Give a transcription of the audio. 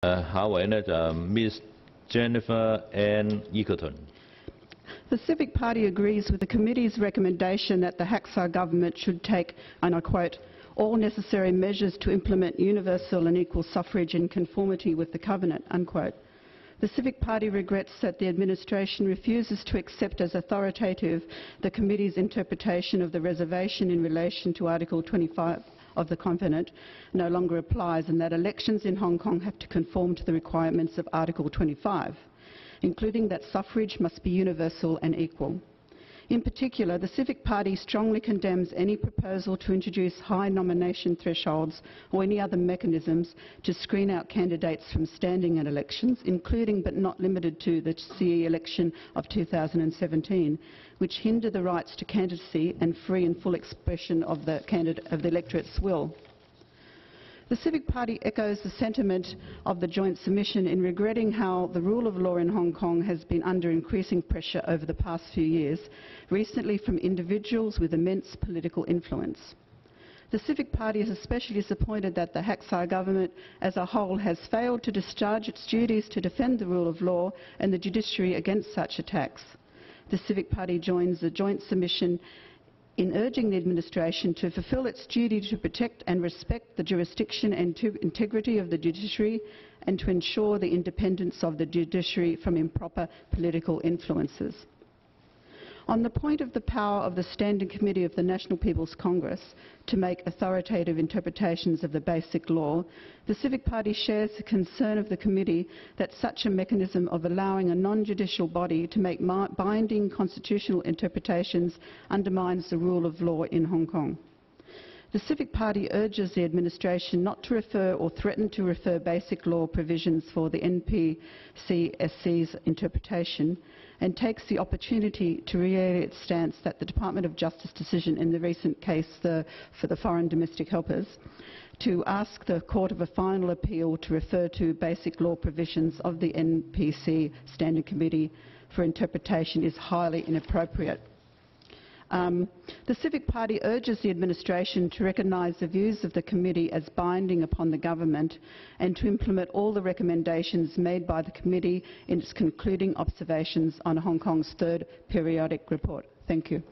Ms. Jennifer Ann Eagleton. The Civic Party agrees with the committee's recommendation that the HKSAR Government should take, and I quote, all necessary measures to implement universal and equal suffrage in conformity with the Covenant, unquote. The Civic Party regrets that the administration refuses to accept as authoritative the committee's interpretation of the reservation in relation to Article 25 of the Covenant no longer applies, and that elections in Hong Kong have to conform to the requirements of Article 25, including that suffrage must be universal and equal. In particular, the Civic Party strongly condemns any proposal to introduce high nomination thresholds or any other mechanisms to screen out candidates from standing at elections, including but not limited to the CE election of 2017, which hinder the rights to candidacy and free and full expression of the electorate's will. The Civic Party echoes the sentiment of the joint submission in regretting how the rule of law in Hong Kong has been under increasing pressure over the past few years, recently from individuals with immense political influence. The Civic Party is especially disappointed that the HKSAR Government as a whole has failed to discharge its duties to defend the rule of law and the judiciary against such attacks. The Civic Party joins the joint submission in urging the administration to fulfil its duty to protect and respect the jurisdiction and integrity of the judiciary and to ensure the independence of the judiciary from improper political influences. On the point of the power of the Standing Committee of the National People's Congress to make authoritative interpretations of the Basic Law, the Civic Party shares the concern of the committee that such a mechanism of allowing a non-judicial body to make binding constitutional interpretations undermines the rule of law in Hong Kong. The Civic Party urges the administration not to refer or threaten to refer basic law provisions for the NPCSC's interpretation, and takes the opportunity to reiterate its stance that the Department of Justice decision in the recent case for the foreign domestic helpers to ask the Court of a Final Appeal to refer to basic law provisions of the NPC Standing Committee for interpretation is highly inappropriate. The Civic Party urges the administration to recognise the views of the committee as binding upon the government and to implement all the recommendations made by the committee in its concluding observations on Hong Kong's third periodic report. Thank you.